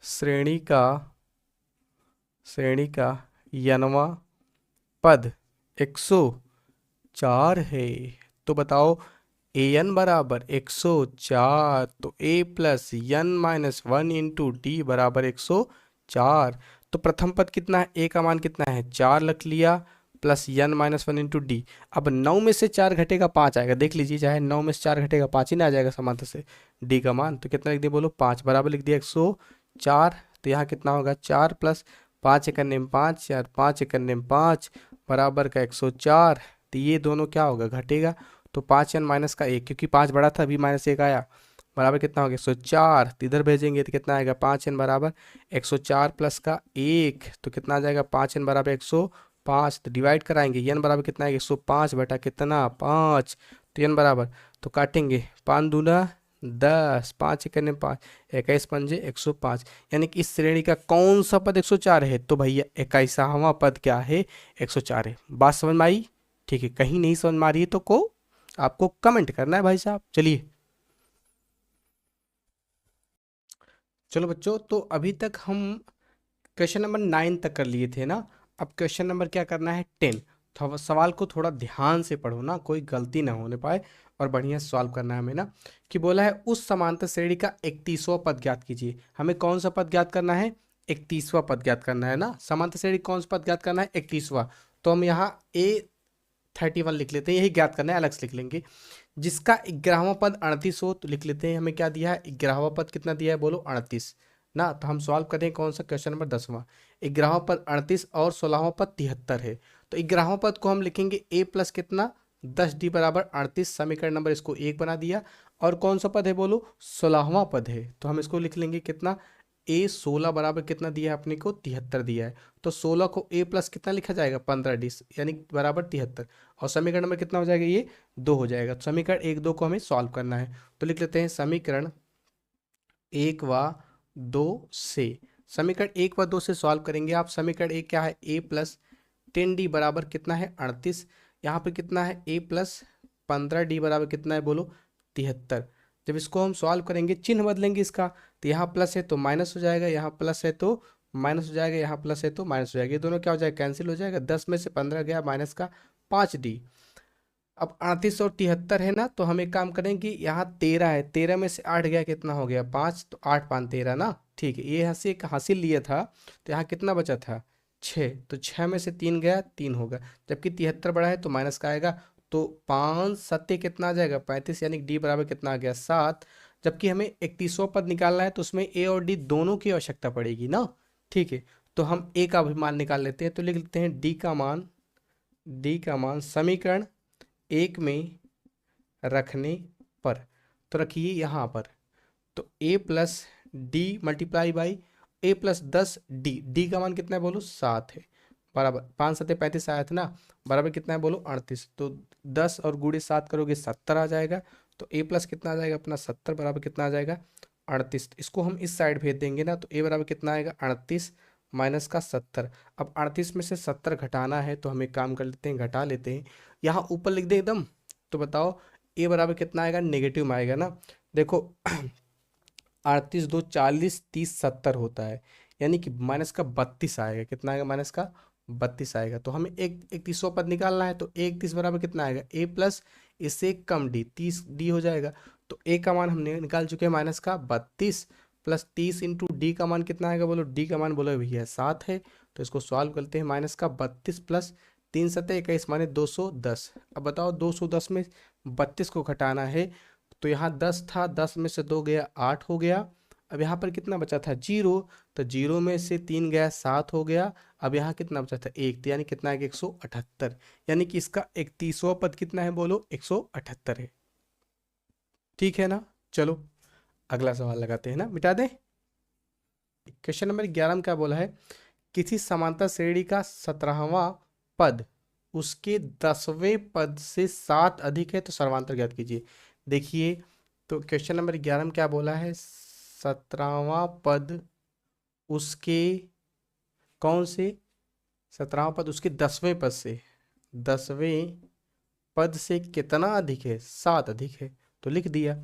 श्रेणी का यनवा पद 104 है। तो बताओ ए एन बराबर 104, तो A plus N minus one into D बराबर 104। तो प्रथम पद कितना है, ए का मान कितना है 4 रख लिया, plus N minus one into D. अब 9 में से 4 घटेगा 5 आएगा, देख लीजिए, चाहे 9 में से 4 घटेगा 5 ही ना आ जाएगा समांतर से डी का मान। तो कितना लिख दिया बोलो, 5 बराबर लिख दिया 104। तो यहाँ कितना होगा, 4 प्लस 5 1 5 यार, 5 1 5 बराबर का 104। तो ये दोनों क्या होगा, घटेगा। तो 5n माइनस का 1, क्योंकि 5 बड़ा था, अभी -1 आया, बराबर कितना हो गया 104। तो इधर भेजेंगे तो कितना आएगा, 5n बराबर 104 प्लस का 1, तो कितना आ जाएगा 5n बराबर 105। तो डिवाइड कराएंगे, n बराबर कितना आएगा 105 बटा कितना 5। तो n बराबर, तो काटेंगे 5 दूना 10, 5 1 5, 21 पंजे 105। यानी कि इस श्रेणी का कौन सा पद 104 है, तो भैया 21वां पद क्या है, 104 है। बात समझ में आई, ठीक है। कहीं नहीं समझ में आ रही है तो आपको कमेंट करना है भाई साहब। चलिए चलो बच्चों, तो अभी तक हम क्वेश्चन नंबर 9 तक कर लिए थे ना। अब क्वेश्चन नंबर क्या करना है 10। तो सवाल को थोड़ा ध्यान से पढ़ो ना, कोई गलती ना होने पाए, और बढ़िया से सॉल्व करना है हमें ना। कि बोला है उस समांतर श्रेणी का 31वां पद ज्ञात कीजिए। हमें कौन सा पद ज्ञात करना है, 31वां पद ज्ञात करना है ना। समांतर श्रेणी कौन सा पद ज्ञात करना है, 31वां। तो हम यहाँ A31 लिख लेते हैं, यही ज्ञात करना है, अलग से लिख लेंगे। जिसका 11वां पद 38 हो, तो लिख लेते हैं, हमें क्या दिया है, 11वां पद कितना दिया है बोलो, 38 ना। तो हम सॉल्व करें कौन सा, क्वेश्चन नंबर 10वां। 11वां पद 38 और 16वां पद 73 है। तो 11वां पद को हम लिखेंगे a प्लस कितना 10d बराबर 38, समीकरण नंबर इसको 1 बना दिया। और कौन सा पद है बोलो, 16वां पद है, तो हम इसको लिख लेंगे कितना, a16 बराबर कितना दिया है अपने को, 73 दिया है। तो 16 को a प्लस कितना लिखा जाएगा, 15d, यानी बराबर 73। और समीकरण नंबर कितना हो जाएगा, ये 2 हो जाएगा। तो समीकरण 1 2 को हमें सॉल्व करना है, तो लिख लेते हैं समीकरण 1 व 2 से। समीकरण 1 व 2 से सॉल्व करेंगे आप। समीकरण 1 क्या है, a प्लस 10d बराबर कितना है 38। यहाँ पे कितना है a प्लस 15d बराबर कितना है बोलो 73। जब इसको हम सॉल्व करेंगे, चिन्ह बदलेंगे इसका, तो यहाँ प्लस है तो माइनस हो जाएगा, यहाँ प्लस है तो माइनस हो जाएगा, यहाँ प्लस है तो माइनस हो जाएगा, ये दोनों क्या हो जाएगा, कैंसिल हो जाएगा। 10 में से 15 गया, माइनस का 5d। अब 38 और 73 है ना, तो हम एक काम करेंगे, यहाँ 13 है, 13 में से 8 गया, कितना हो गया 5, तो 8 5 13 ना। ठीक है, ये यहाँ से एक हासिल लिया था, तो यहाँ कितना बचा था 6, तो 6 में से 3 गया, 3 होगा। जबकि 73 बड़ा है तो माइनस का आएगा, तो 5 सत्ते कितना आ जाएगा 35, यानी डी बराबर कितना आ गया 7। जबकि हमें 31वां पद निकालना है तो उसमें ए और डी दोनों की आवश्यकता पड़ेगी ना। ठीक है, तो हम ए का भी मान निकाल लेते हैं, तो लिख लेते हैं डी का मान समीकरण 1 में रखने पर, तो रखिए यहाँ पर, तो a plus D multiply by A plus 10 D का मान कितना है बोलो 7 है, बराबर 5 सत्ते 35 आया था ना, बराबर कितना है बोलो 38। तो 10 और गुणे 7 करोगे 70 आ जाएगा, तो a प्लस कितना आ जाएगा अपना 70 बराबर कितना आ जाएगा 38। इसको हम इस साइड भेज देंगे ना, तो a बराबर कितना आएगा 38 माइनस का 70। अब 38 में से 70 घटाना है, तो हम एक काम कर लेते हैं, घटा लेते हैं, यहाँ ऊपर लिख दे एकदम। तो बताओ a बराबर कितना आएगा, नेगेटिव में आएगा ना। देखो 38 2 40 30 70 होता है, यानी कि माइनस का 32 आएगा, कितना आएगा माइनस का 32 आएगा। तो हमें एक 31वां पद निकालना है, तो 31 बराबर कितना आएगा a प्लस इससे कम डी 30 डी हो जाएगा। तो a का मान हमने निकाल चुके हैं माइनस का 32 प्लस 30 इंटू डी का मान कितना आएगा बोलो, डी का मान बोलो भैया 7 है। तो इसको सॉल्व करते हैं, माइनस का 32 प्लस 3 सत्ते 21 माने 210। अब बताओ 210 में 32 को घटाना है, तो यहाँ 10 था, 10 में से 2 गया 8 हो गया। अब यहाँ पर कितना बचा था 0, तो 0 में से 3 गया 7 हो गया। अब यहाँ कितना बचा था 1, तो यानी कितना है 178, यानी कि इसका 31वां पद कितना है बोलो 178 है। ठीक है ना, चलो अगला सवाल लगाते हैं ना, मिटा दें। क्वेश्चन नंबर 11 में क्या बोला है, किसी समांतर श्रेणी का 17वां पद उसके 10वें पद से 7 अधिक है तो सर्वांतर ज्ञात कीजिए। देखिए, तो क्वेश्चन नंबर 11 में क्या बोला है, 17वां पद उसके कौन से 17वां पद उसके 10वें पद से, 10वें पद से कितना अधिक है 7 अधिक है। तो लिख दिया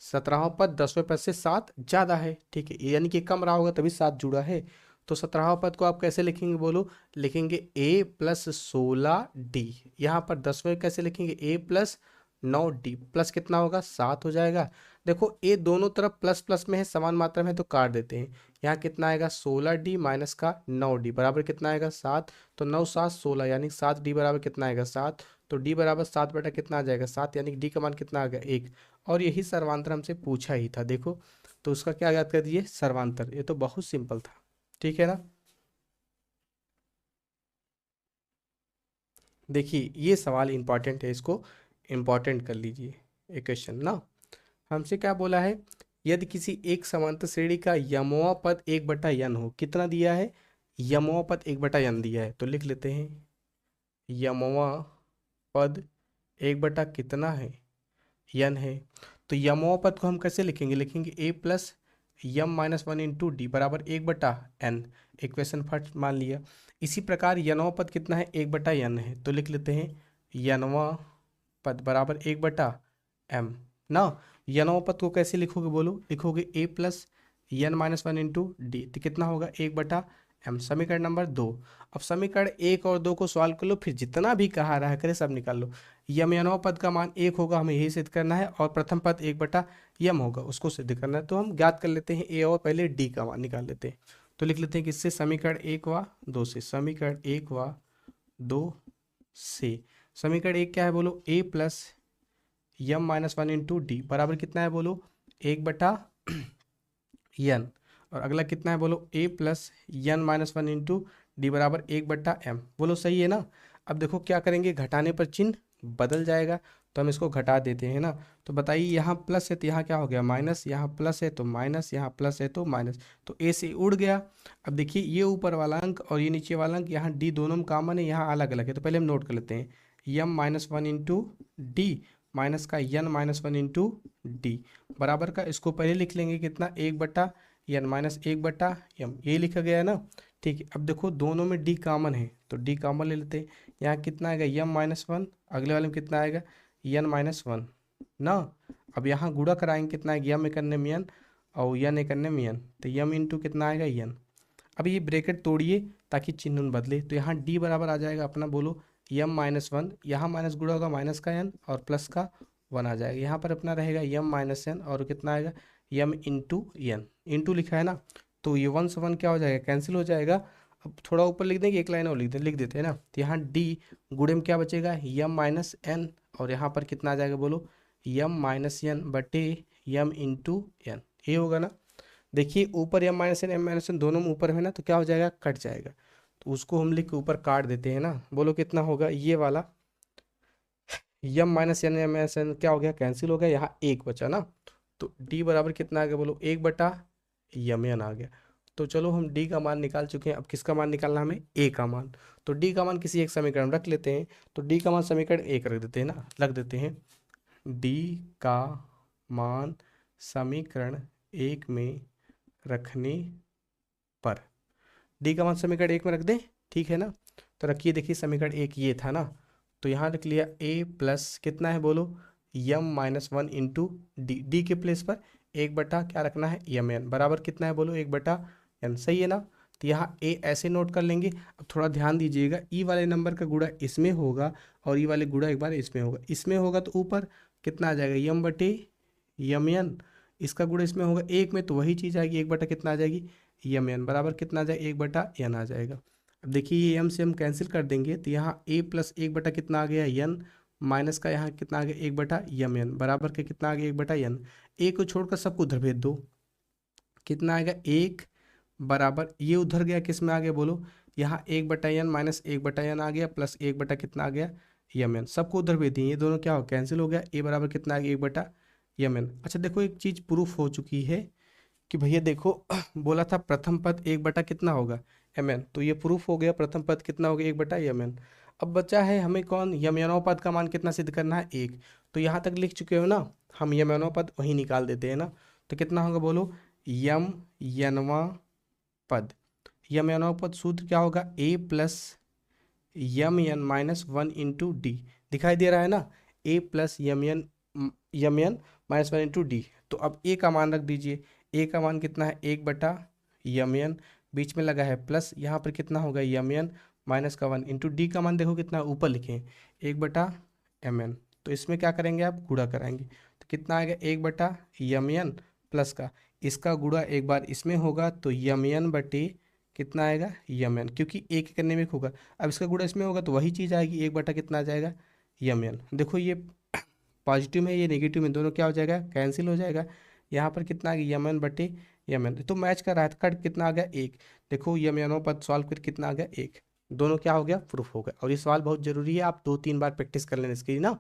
17वां पद 10वें पद से 7 ज़्यादा है। ठीक है, यानी कि कम रहा होगा तभी 7 जुड़ा है। तो 17वां पद को आप कैसे लिखेंगे बोलो, लिखेंगे a प्लस 16d। यहाँ पर 10वें कैसे लिखेंगे a प्लस 9d, प्लस कितना होगा 7 हो जाएगा। देखो a दोनों तरफ प्लस प्लस में है, समान मात्रा में है, तो काट देते हैं। यहाँ कितना आएगा 16d माइनस का 9d बराबर कितना आएगा 7। तो 9 7 16, यानी 7d बराबर कितना आएगा 7। तो d बराबर 7 बटा कितना आ जाएगा 7, यानी कि d का मान कितना आ गया 1। और यही सर्वांतर हमसे पूछा ही था, देखो तो उसका क्या याद कर दिए सर्वांतर, ये तो बहुत सिंपल था। ठीक है ना, देखिए ये सवाल इंपॉर्टेंट है, इसको इंपॉर्टेंट कर लीजिए। एक क्वेश्चन ना हमसे क्या बोला है, यदि किसी एक समांतर श्रेणी का यमोआ पद 1/n हो, कितना दिया है यमोआ पद 1/n दिया है, तो लिख लेते हैं यमोआ पद 1 बटा कितना है n है। तो यमोआ पद को हम कैसे लिखेंगे, लिखेंगे a plus m minus 1 into D बराबर 1/n, इक्वेशन फर्स्ट मान लिया। इसी प्रकार यनवा पद कितना है 1/n है, तो लिख लेते हैं यनवा पद बराबर 1/m ना। यनवा पद को कैसे लिखोगे बोलो, लिखोगे a plus N minus 1 into D, तो कितना होगा 1/m। समीकरण नंबर 2। अब समीकरण 1 और 2 को सॉल्व कर लो, फिर जितना भी कहा रहा करे सब निकाल लो। यनवा पद का मान 1 होगा, हमें यही सिद्ध करना है, और प्रथम पद 1/m होगा, उसको सिद्ध करना है। तो हम ज्ञात कर लेते हैं a और पहले d का मान निकाल लेते हैं। तो लिख लेते हैं किससे, समीकरण 1 व 2 से, समीकरण 1 व 2 से। समीकरण 1 क्या है बोलो, a plus m minus 1 into D बराबर कितना है बोलो 1/n, और अगला कितना है बोलो a plus N minus 1 into D बराबर 1/m। बोलो सही है ना। अब देखो क्या करेंगे, घटाने पर चिन्ह बदल जाएगा, तो हम इसको घटा देते हैं ना। तो बताइए यहाँ प्लस है तो यहाँ क्या हो गया माइनस, यहाँ प्लस है तो माइनस, यहाँ प्लस है तो माइनस, तो a से उड़ गया। अब देखिए ये ऊपर वाला अंक और ये नीचे वाला अंक, यहाँ d दोनों में कॉमन है, यहाँ अलग अलग है, तो पहले हम नोट कर लेते हैं यम माइनस 1 इंटू डी माइनस का यन माइनस 1 इंटू डी बराबर का, इसको पहले लिख लेंगे कितना 1/n माइनस 1/m, ये लिखा गया है ना। ठीक है, अब देखो दोनों में d कॉमन है, तो d कॉमन ले लेते हैं। यहाँ कितना आएगा यम माइनस 1, अगले वाले में कितना आएगा यन माइनस 1 ना। अब यहाँ गुणा कराएंगे, कितना आएगा यम एक अन्य यन और यन एक अन्य यन, तो यम इंटू कितना आएगा यन। अब ये ब्रैकेट तोड़िए ताकि चिन्ह बदले, तो यहाँ d बराबर आ जाएगा अपना बोलो यम माइनस 1, यहाँ माइनस गुणा होगा माइनस का n और प्लस का 1 आ जाएगा। यहाँ पर अपना रहेगा यम माइनस n और कितना आएगा यम इंटू n, इंटू लिखा है ना, तो ये 1 से 1 क्या हो जाएगा कैंसिल हो जाएगा। अब थोड़ा ऊपर लिख देंगे, एक लाइन और लिख देते हैं ना, तो यहाँ d गुणे में क्या बचेगा यम माइनस n और यहाँ पर कितना आ जाएगा बोलो, यम माइनस एन बटे यम इंटू एन, ये होगा ना। देखिए ऊपर यम माइनस एन दोनों में ऊपर है ना, तो क्या हो जाएगा, कट जाएगा। तो उसको हम लिख के ऊपर काट देते हैं ना। बोलो कितना होगा ये वाला, यम माइनस एन क्या हो गया, कैंसिल हो गया, यहाँ एक बचा ना। तो डी बराबर कितना आ गया बोलो, एक बटा यम एन आ गया। तो चलो हम डी का मान निकाल चुके हैं, अब किसका मान निकालना हमें, ए का मान। तो डी का मान किसी एक समीकरण में रख लेते हैं। तो डी का मान समीकरण एक रख देते हैं ना, रख देते हैं डी का मान समीकरण एक में रखने पर, डी का मान समीकरण एक में रख दें, ठीक है ना। तो रखिए, देखिए समीकरण एक ये था ना, तो यहाँ रख लिया ए प्लस कितना है बोलो, M minus one into D, D के प्लेस पर एक बटा क्या रखना है, यम एन बराबर कितना है बोलो, एक बटा एन, सही है ना। तो यहाँ ए ऐसे नोट कर लेंगे। अब थोड़ा ध्यान दीजिएगा, ई वाले नंबर का गुणा इसमें होगा और ई वाले गुणा एक बार इसमें होगा। इसमें होगा तो ऊपर कितना आ जाएगा, यम बटे यम एन, इसका गुणा इसमें होगा एक में, तो वही चीज़ आएगी, एक बटा कितना आ जाएगी, यम एन बराबर कितना आ जाएगा, एक बटा एन आ जाएगा। अब देखिए ये एम से हम कैंसिल कर देंगे, तो यहाँ ए प्लस एक बटा कितना आ गया, एन माइनस का यहाँ कितना आ गया, एक बटा यम एन बराबर के कितना आ गया, एक बटा एन। ए को छोड़कर सबको उधर भेज दो, कितना आएगा, एक बराबर ये उधर गया, किस में आ गया बोलो, यहाँ एक बटा एन माइनस एक बटा एन आ गया, प्लस एक बटा कितना आ गया, यम एन। सबको उधर भेज दिए, ये दोनों क्या हो, कैंसिल हो गया। ए बराबर कितना आ गया, एक बटा यम एन। अच्छा देखो एक चीज़ प्रूफ हो चुकी है कि भैया देखो बोला था प्रथम पद एक बटा कितना होगा, एम एन, तो ये प्रूफ हो गया, प्रथम पद कितना हो गया, एक बटा यम एन। अब बचा है हमें कौन, यमयानों पद का मान कितना सिद्ध करना है, एक। तो यहाँ तक लिख चुके हो ना, हम यमयानों पद वहीं निकाल देते हैं ना। तो कितना होगा बोलो, यम यनवा पद, यमयानों पद सूत्र क्या होगा, A plus M N minus one into D, दिखाई दे रहा है ना, A plus M N minus one into D. तो अब ए का मान रख दीजिए, ए का मान कितना है, एक बटा यम एन, बीच में लगा है प्लस, यहाँ पर कितना होगा, यम एन माइनस का वन इंटू डी का मान देखो कितना ऊपर लिखे, एक बटा एम एन। तो इसमें क्या करेंगे आप, गुणा कराएंगे, तो कितना आएगा, एक बटा यम एन प्लस का इसका गुणा एक बार इसमें होगा, तो यम एन बटे कितना आएगा, यम एन, क्योंकि एक करने में एक होगा। अब इसका गुणा इसमें होगा तो वही चीज़ आएगी, एक बटा कितना आ जाएगा, यम एन। देखो ये पॉजिटिव में ये नेगेटिव में दोनों क्या हो जाएगा, कैंसिल हो जाएगा। यहाँ पर कितना आ गया, यम एन बटे यम एन, तो मैच कर रहा है, कट कितना आ गया, एक। देखो यम एनों पर सॉल्व कर कितना आ गया, एक, दोनों क्या हो गया, प्रूफ हो गया। और ये सवाल बहुत जरूरी है, आप 2-3 बार प्रैक्टिस कर लेना इसकी ना।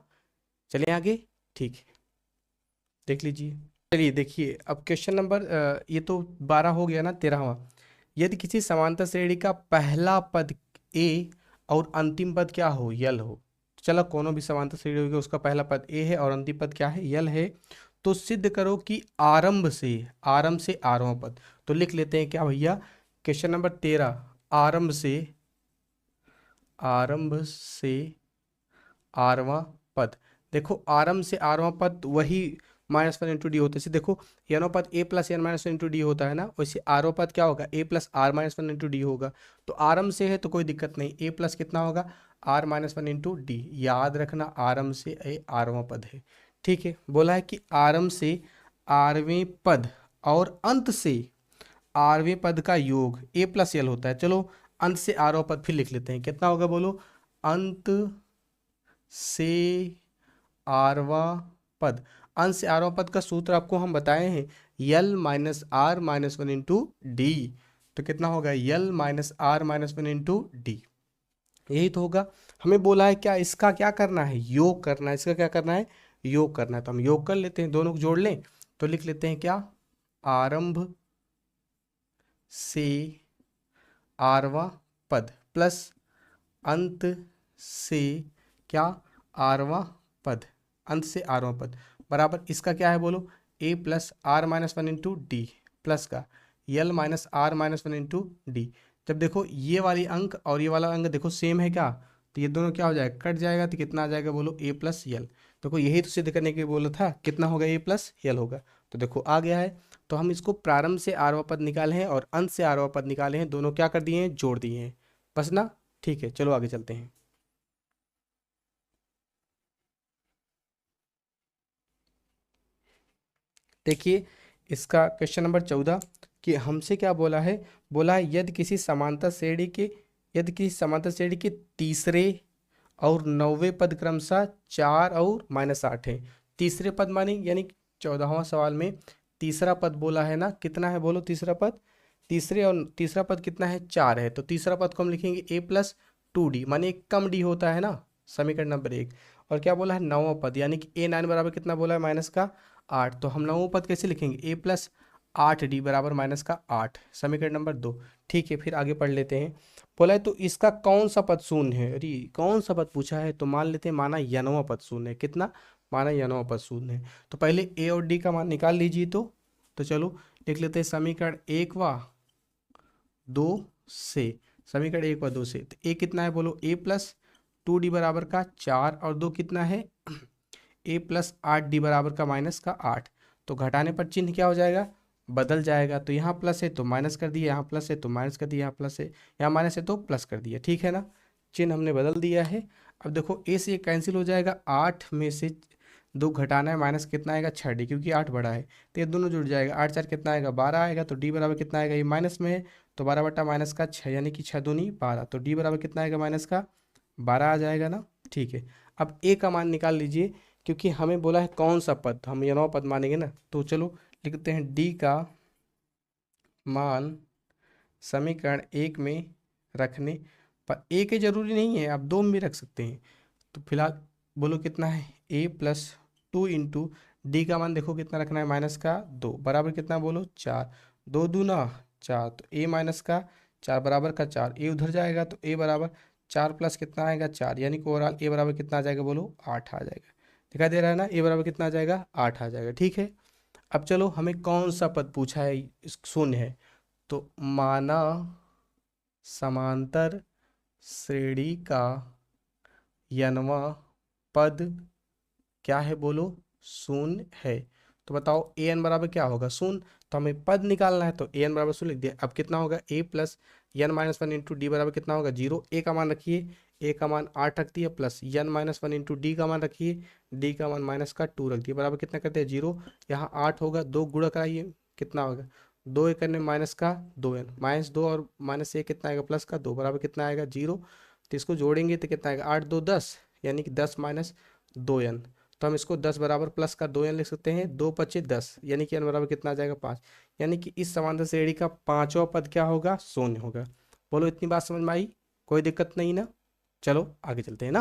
चलिए आगे, ठीक है, देख लीजिए। चलिए देखिए अब क्वेश्चन नंबर ये तो 12 हो गया ना, 13वां। यदि किसी समांतर श्रेणी का पहला पद ए और अंतिम पद क्या हो, यल हो। चलो कोनो भी समांतर श्रेणी होगी, उसका पहला पद ए है और अंतिम पद क्या है, यल है। तो सिद्ध करो कि आरंभ से आरवां पद। तो लिख लेते हैं क्या भैया, क्वेश्चन नंबर 13, आरंभ से आरवां पद। देखो आरंभ से आरवां पद वही माइनस वन इंटू डी होता है। इसे देखो यनो पद A plus N minus one into D होता है ना, वैसे आरओ पद क्या होगा, A plus R minus one into D होगा। तो आरंभ से है तो कोई दिक्कत नहीं, ए प्लस कितना होगा, r minus one into d. याद रखना आरंभ से ए आरवां पद है, ठीक है। बोला है कि आरंभ से आरवें पद और अंत से आरवें पद का योग ए प्लस यल होता है। चलो अंत से आरवां पद फिर लिख लेते हैं, कितना होगा बोलो, अंत से आरवां पद। अंत से आरवां पद का सूत्र आपको हम बताए हैं, L minus R minus one into D. तो कितना होगा, L minus R minus one into D, यही तो होगा। हमें बोला है क्या, इसका क्या करना है, योग करना है। इसका क्या करना है, योग करना है। तो हम योग कर लेते हैं, दोनों को जोड़ लें। तो लिख लेते हैं क्या, आरंभ से आरवां पद प्लस अंत से क्या, आरवां पद, अंत से आरवां पद बराबर इसका क्या है बोलो, A plus R minus one into D plus का यल minus R minus one into D. जब देखो ये वाली अंक और ये वाला अंक देखो सेम है क्या, तो ये दोनों क्या हो जाएगा, कट जाएगा, तो कितना आ जाएगा बोलो, ए प्लस यल। देखो यही तो सिद्ध करने के लिए बोला था, कितना होगा, ए प्लस यल होगा। तो देखो आ गया है। तो हम इसको प्रारंभ से आरवां पद निकाले हैं और अंत से आरवां पद निकाले हैं, दोनों क्या कर दिए हैं, जोड़ दिए हैं, बस ना। ठीक है, चलो आगे चलते हैं। देखिए इसका क्वेश्चन नंबर 14 कि हमसे क्या बोला है, बोला है यदि किसी समांतर श्रेणी के तीसरे और 9वें पद क्रमशः 4 और -8 है। तीसरे पद माने यानी 14वां सवाल में तीसरा पद बोला है ना, कितना है बोलो तीसरा पद? तीसरा पद कितना है? 4 है। तो तीसरा पद को हम लिखेंगे a+2d, माने एक कम डी होता है ना, समीकरण नंबर 1। और क्या बोला है? 9वां पद, यानी कि a9 बराबर कितना बोला है? -8। तो हम 9वां पद कैसे लिखेंगे? a+8d बराबर -8, समीकरण नंबर 2। ठीक है, फिर आगे पढ़ लेते हैं। बोला है तो इसका कौन सा पद शून्य है? अरे कौन सा पद पूछा है? तो मान लेते हैं माना n वां पद शून्य है। कितना? माना n वां पद शून्य है। तो पहले a और d का मान निकाल लीजिए। तो चलो लिख लेते हैं समीकरण 1 व 2 से। समीकरण 1 व 2 से तो a कितना है बोलो? a+2d बराबर का 4 और 2 कितना है? a+8d बराबर का -8। तो घटाने पर चिन्ह क्या हो जाएगा? बदल जाएगा। तो यहाँ प्लस है तो माइनस कर दिया, यहाँ प्लस है तो माइनस कर दिया, यहाँ प्लस है, यहाँ माइनस है तो प्लस कर दिया। ठीक है ना, चिन्ह हमने बदल दिया है। अब देखो a से कैंसिल हो जाएगा, 8 में से 2 घटाना है, माइनस कितना आएगा? 6d, क्योंकि 8 बड़ा है तो ये दोनों जुड़ जाएगा। 8 4 कितना आएगा? 12 आएगा। तो d बराबर कितना आएगा? ये माइनस में है तो 12 बटा -6, यानी कि 6 दूनी 12। तो d बराबर कितना आएगा? -12 आ जाएगा ना। ठीक है, अब a का मान निकाल लीजिए, क्योंकि हमें बोला है कौन सा पद, हम ये 9 पद मानेंगे ना। तो चलो लिखते हैं d का मान समीकरण 1 में रखने पर, एक ही जरूरी नहीं है, आप 2 में भी रख सकते हैं। तो फिलहाल बोलो कितना है? a+2 इंटू डी का मान देखो कितना रखना है? -2 बराबर कितना बोलो? 4। 2 दूना 4, तो a-4 बराबर का 4, a उधर जाएगा तो a बराबर 4 प्लस कितना आएगा? 4, यानी कि ओवरऑल a बराबर कितना आ जाएगा बोलो? 8 आ जाएगा। दिखाई दे रहा है ना, a बराबर कितना आ जाएगा? 8 आ जाएगा। ठीक है, अब चलो हमें कौन सा पद पूछा है? शून्य है। तो माना समांतर श्रेणी का n वां पद क्या है बोलो? शून्य है। तो बताओ an बराबर क्या होगा? शून्य। तो हमें पद निकालना है तो an बराबर शून्य लिख दिया। अब कितना होगा? a+n-1 इंटू डी बराबर कितना होगा? 0। a का मान रखिए, a का मान 8 रख दिया, प्लस n-1 इंटू डी का मान रखिए, d का मान -2 रख दिया, बराबर कितना करते हैं? 0। यहाँ 8 होगा, 2 गुणा कराइए, कितना होगा? 2 एक करने -2n, -2 और -1 कितना आएगा? +2, बराबर कितना आएगा? 0। तो इसको जोड़ेंगे तो कितना आएगा? 8 2 10, यानी कि 10 -2n। तो हम इसको 10 बराबर प्लस का 2n लिख सकते हैं। 2 पच्चे 10, यानी कि n बराबर कितना आ जाएगा? 5। यानी कि इस समांतर श्रेणी का 5वां पद क्या होगा? शून्य होगा। बोलो इतनी बात समझ में आई? कोई दिक्कत नहीं ना? चलो आगे चलते हैं ना।